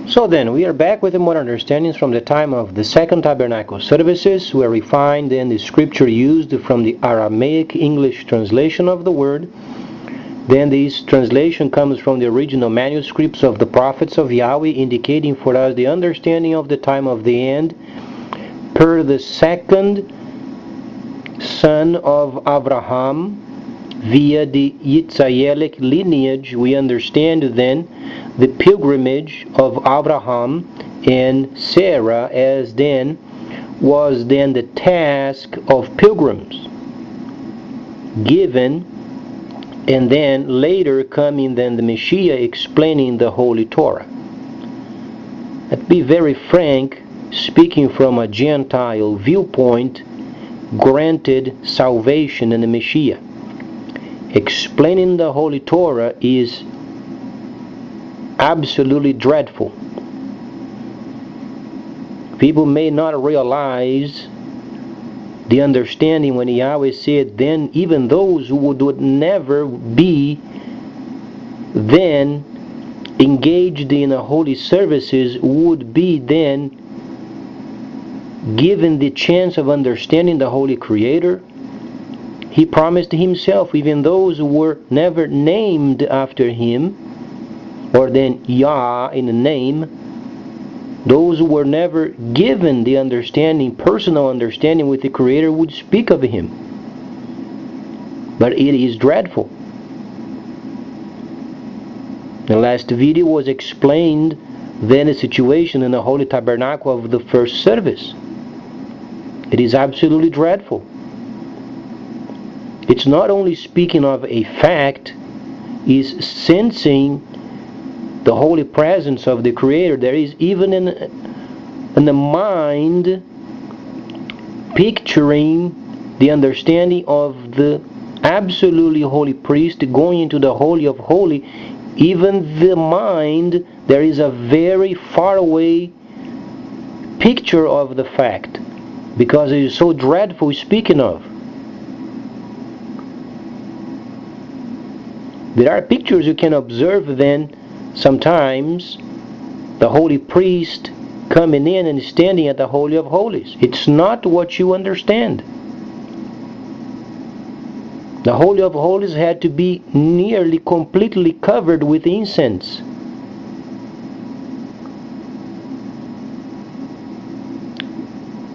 So then, we are back with more understandings from the time of the Second Tabernacle services, where we find then the scripture used from the Aramaic English translation of the word. Then this translation comes from the original manuscripts of the prophets of Yahweh, indicating for us the understanding of the time of the end per the second son of Abraham. Via the Yitzhayelic lineage, we understand then the pilgrimage of Abraham and Sarah as then was then the task of pilgrims given, and then later coming then the Mashiyach explaining the Holy Torah. To be very frank, speaking from a Gentile viewpoint, granted salvation in the Mashiyach. Explaining the Holy Torah is absolutely dreadful. People may not realize the understanding when Yahweh said, then even those who would never be then engaged in the holy services would be then given the chance of understanding the Holy Creator. He promised himself, even those who were never named after him, or then Yah in the name, those who were never given the understanding, personal understanding with the Creator, would speak of him. But it is dreadful. The last video was explained then the situation in the Holy Tabernacle of the first service. It is absolutely dreadful. It's not only speaking of a fact, is sensing the holy presence of the Creator. There is even in the mind picturing the understanding of the absolutely holy priest going into the Holy of Holies. Even the mind, there is a very far away picture of the fact, because it is so dreadful speaking of. There are pictures you can observe then, sometimes, the holy priest coming in and standing at the Holy of Holies. It's not what you understand. The Holy of Holies had to be nearly completely covered with incense.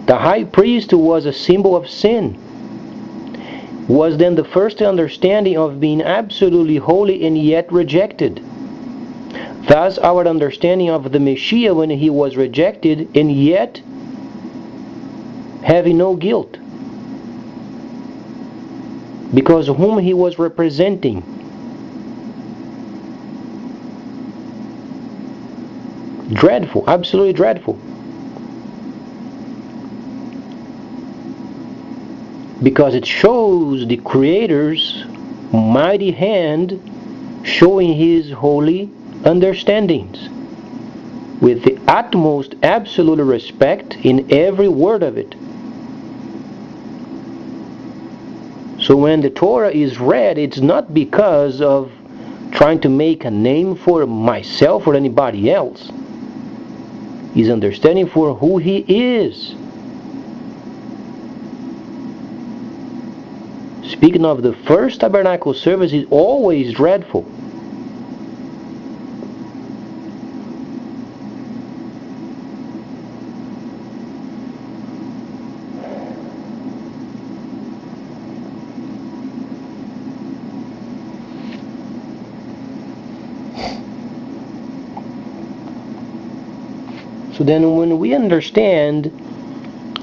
The high priest was a symbol of sin. Was then the first understanding of being absolutely holy and yet rejected. Thus our understanding of the Mashiyach when he was rejected and yet having no guilt, because whom he was representing. Dreadful, absolutely dreadful. Because it shows the Creator's mighty hand showing his holy understandings with the utmost absolute respect in every word of it. So when the Torah is read, it's not because of trying to make a name for myself or anybody else. It's understanding for who he is. Speaking of the first tabernacle service, is always dreadful. So then when we understand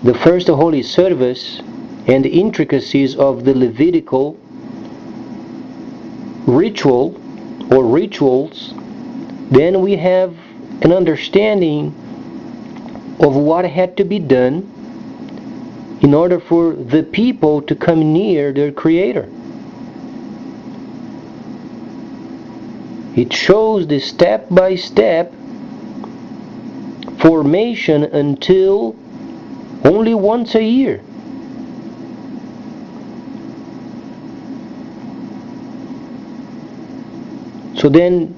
the first holy service and the intricacies of the Levitical ritual or rituals, then we have an understanding of what had to be done in order for the people to come near their Creator. It shows the step-by-step formation until only once a year. So then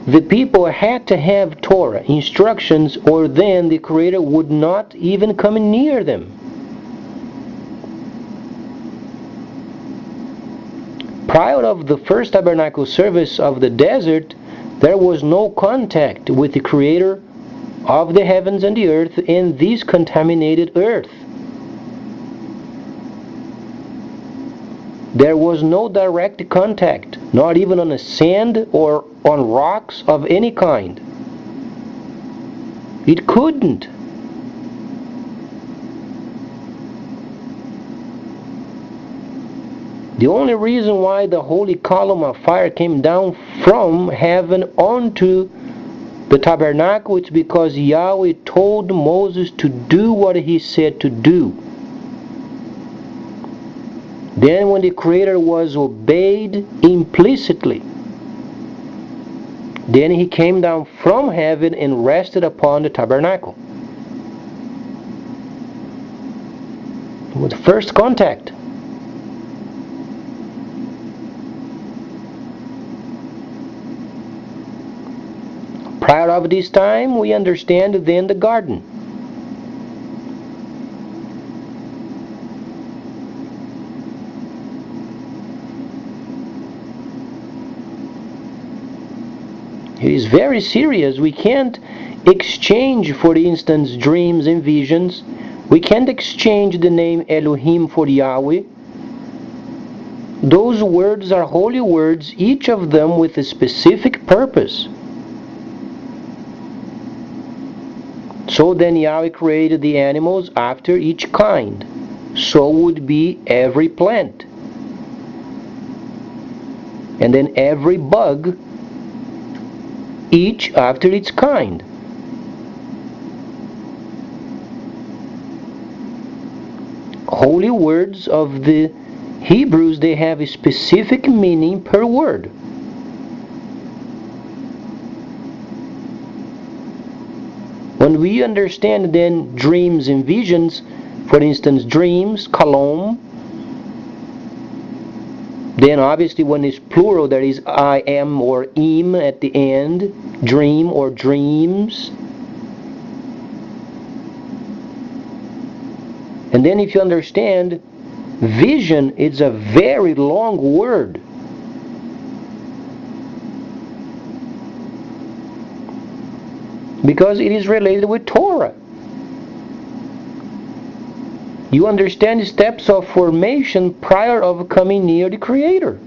the people had to have Torah, instructions, or then the Creator would not even come near them. Prior of the first tabernacle service of the desert, there was no contact with the Creator of the heavens and the earth in this contaminated earth. There was no direct contact, not even on the sand or on rocks of any kind. It couldn't. The only reason why the holy column of fire came down from heaven onto the tabernacle is because Yahweh told Moses to do what he said to do. Then when the Creator was obeyed implicitly, then he came down from heaven and rested upon the tabernacle. It was the first contact. Prior of this time, we understand then the garden. It is very serious. We can't exchange, for instance, dreams and visions. We can't exchange the name Elohim for Yahweh. Those words are holy words, each of them with a specific purpose. So then Yahweh created the animals after each kind. So would be every plant. And then every bug, each after its kind. Holy words of the Hebrews, they have a specific meaning per word. When we understand then dreams and visions, for instance dreams, kalom, then obviously when it's plural there is I am or im at the end, dream or dreams. And then if you understand, vision is a very long word. Because it is related with Torah. You understand the steps of formation prior of coming near the Creator.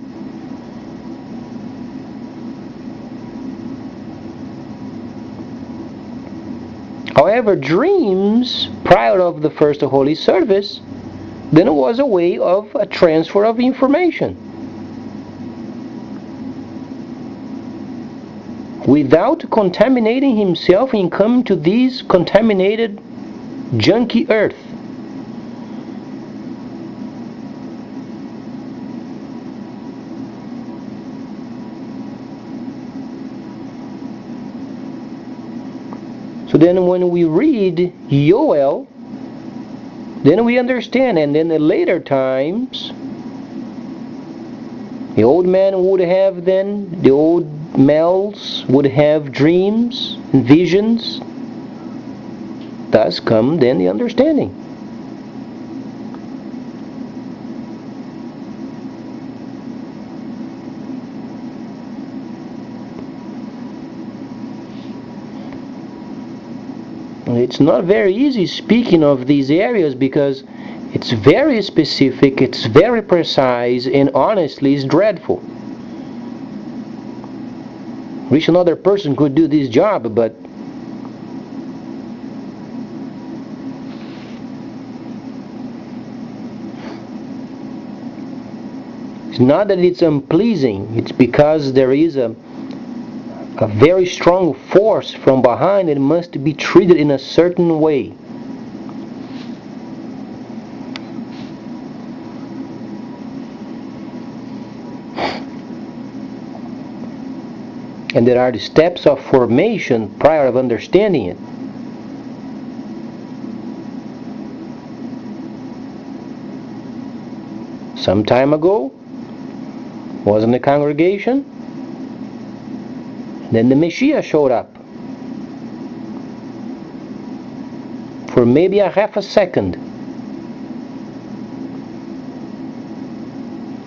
However, dreams prior of the first holy service, then it was a way of a transfer of information. Without contaminating himself in coming to this contaminated, junky earth. So then when we read Yoel, then we understand, and then in later times, the old man would have then, the old males would have dreams and visions. Thus come then the understanding. It's not very easy speaking of these areas because it's very specific, it's very precise, and honestly it's dreadful. Wish another person could do this job, but it's not that it's unpleasing, it's because there is a very strong force from behind. It must be treated in a certain way. And there are the steps of formation prior of understanding it. Some time ago, was in the congregation, Then the Mashiyach showed up for maybe a half a second.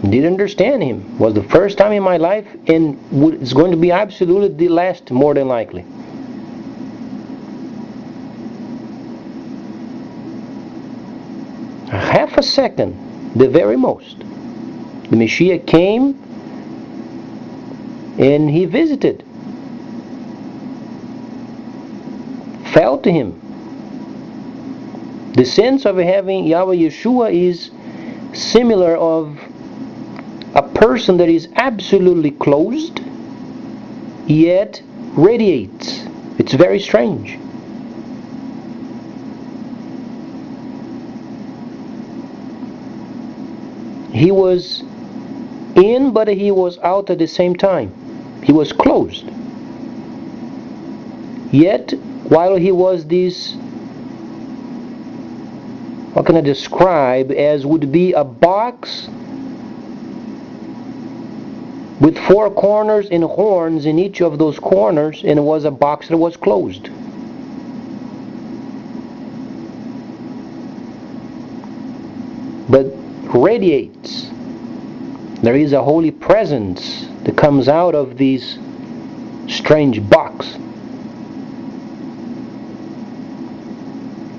Didn't understand him. Was the first time in my life, and it's going to be absolutely the last, more than likely. A half a second, the very most. The Mashiyach came and he visited, felt him. The sense of having Yahweh Yeshua is similar of a person that is absolutely closed yet radiates. It's very strange. He was in, but he was out at the same time. He was closed. Yet, while he was this, how can I describe, as would be a box with four corners and horns in each of those corners, and it was a box that was closed. But radiates. There is a holy presence that comes out of this strange box.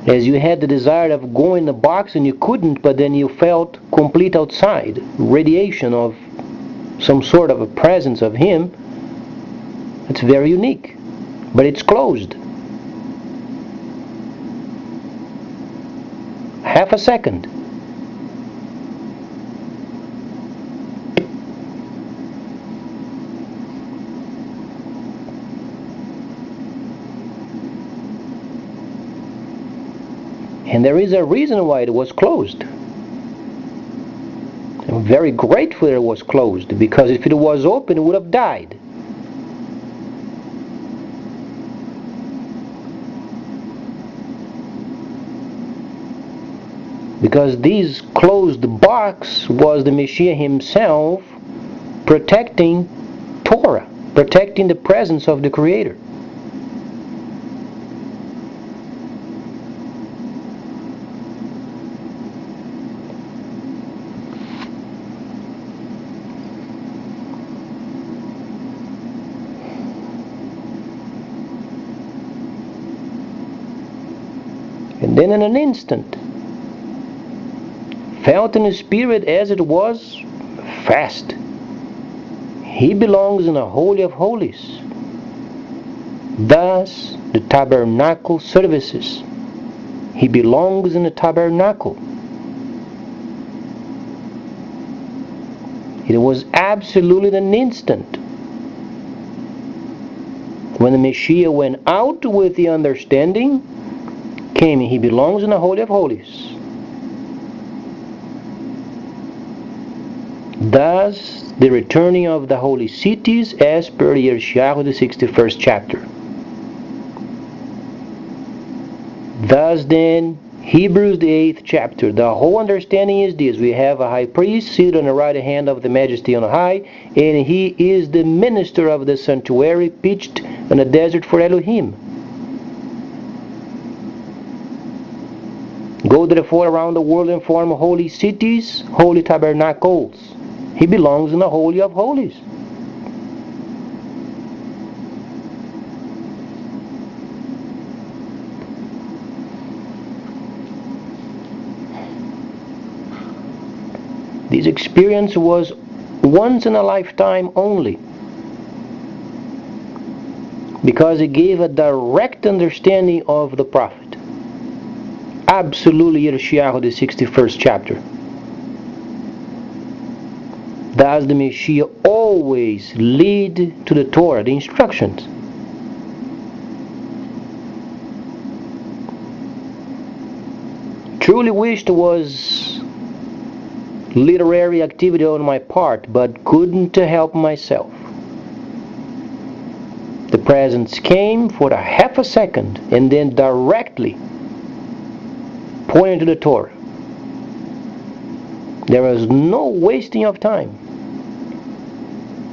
As you had the desire of going in the box and you couldn't, but then you felt complete outside, radiation of some sort of a presence of Him. It's very unique, but it's closed. Half a second. And there is a reason why it was closed. I'm very grateful that it was closed, because if it was open, it would have died. Because this closed box was the Mashiyach himself protecting Torah, protecting the presence of the Creator. And then in an instant, felt in his spirit as it was fast. He belongs in the Holy of Holies. Thus, the tabernacle services. He belongs in the tabernacle. It was absolutely an instant. When the Mashiyach went out with the understanding, came, he belongs in the Holy of Holies. Thus, the returning of the holy cities as per Mashiyach, the 61st chapter. Thus then, Hebrews the 8th chapter, the whole understanding is this: we have a high priest seated on the right hand of the Majesty on high, and he is the minister of the sanctuary pitched in the desert for Elohim. Go therefore around the world and form holy cities, holy tabernacles. He belongs in the Holy of Holies. This experience was once in a lifetime only, because it gave a direct understanding of the prophet. Absolutely Mashiyach, the 61st chapter. Thus the Mashiyach always lead to the Torah, the instructions. Truly wished was literary activity on my part, but couldn't help myself. The presence came for a half a second and then directly pointing to the Torah. There was no wasting of time.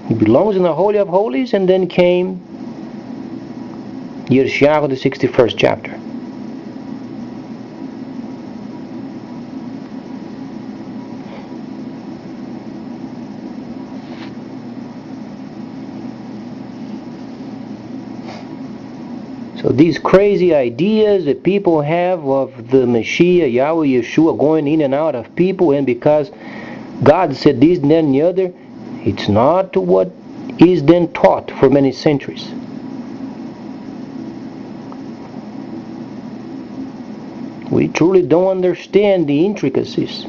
He belongs in the Holy of Holies, and then came Mashiyach, the 61st chapter. So these crazy ideas that people have of the Mashiyach, Yahweh, Yeshua going in and out of people, and because God said this and that and the other, it's not what is then taught for many centuries. We truly don't understand the intricacies.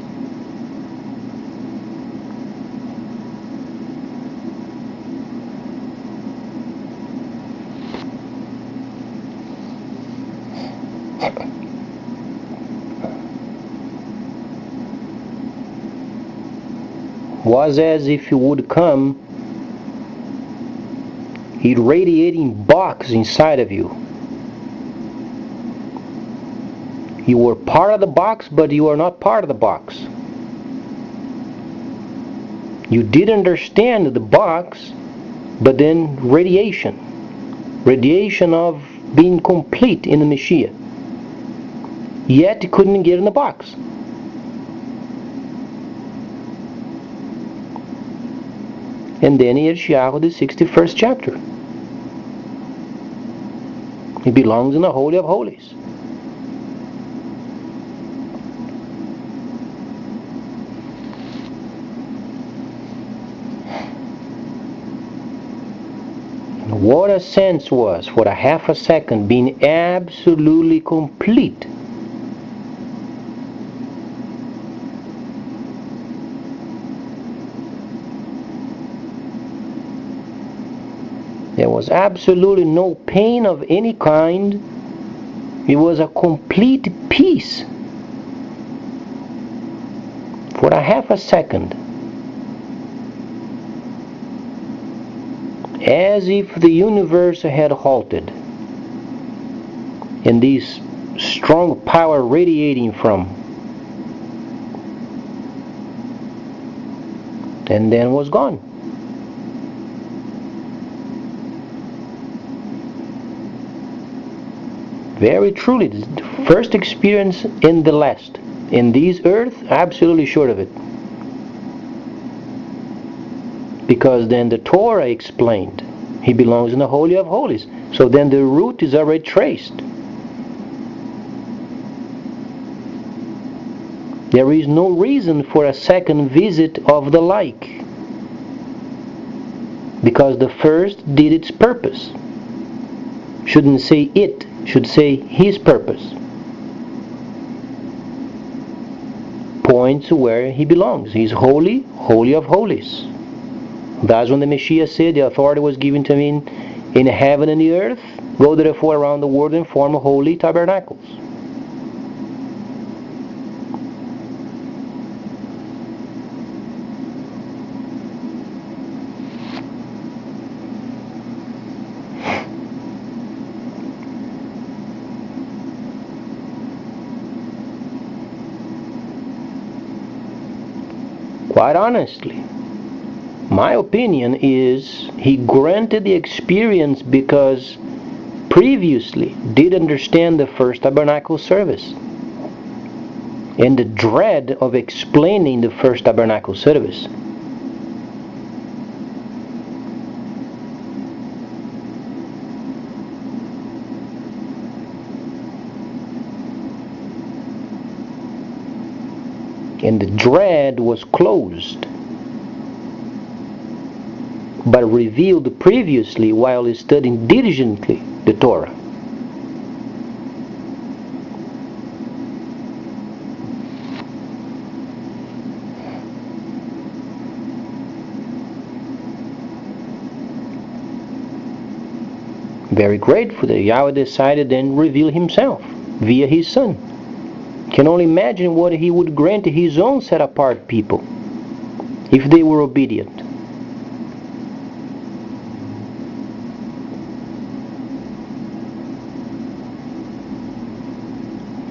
Was as if he would come irradiating box inside of you. You were part of the box, but you are not part of the box. You did understand the box, but then radiation of being complete in the Mashiyach. Yet you couldn't get in the box. And then Mashiyach, the 61st chapter. He belongs in the Holy of Holies. What a sense was for a half a second being absolutely complete. There was absolutely no pain of any kind. It was a complete peace for a half a second. As if the universe had halted, and this strong power radiating from, and then was gone. Very truly, the first experience in the last. In this earth, absolutely sure of it. Because then the Torah explained he belongs in the Holy of Holies. So then the root is already traced. There is no reason for a second visit of the like, because the first did its purpose. Shouldn't say it, should say his purpose. Points where he belongs. He's holy, Holy of Holies. That's when the Mashiyach said, the authority was given to me in heaven and the earth. Go therefore around the world and form holy tabernacles. Quite honestly, my opinion is he granted the experience because previously did understand the first tabernacle service and the dread of explaining the first tabernacle service. And the dread was closed, but revealed previously while studying diligently the Torah. Very grateful that Yahweh decided then reveal himself via his son. Can only imagine what he would grant to his own set-apart people if they were obedient.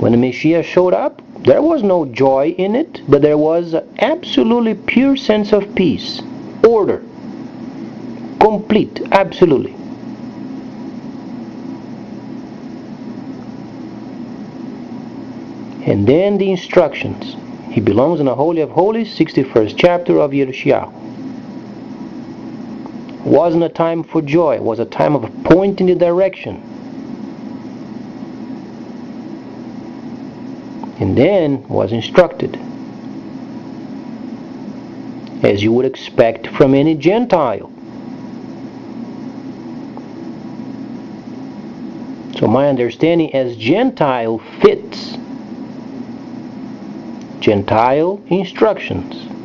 When the Mashiyach showed up, there was no joy in it, but there was an absolutely pure sense of peace, order, complete, absolutely. And then the instructions. He belongs in the Holy of Holies, 61st chapter of Mashiyach. Wasn't a time for joy, it was a time of pointing the direction. And then was instructed, as you would expect from any Gentile. So my understanding as Gentile fits Gentile instructions.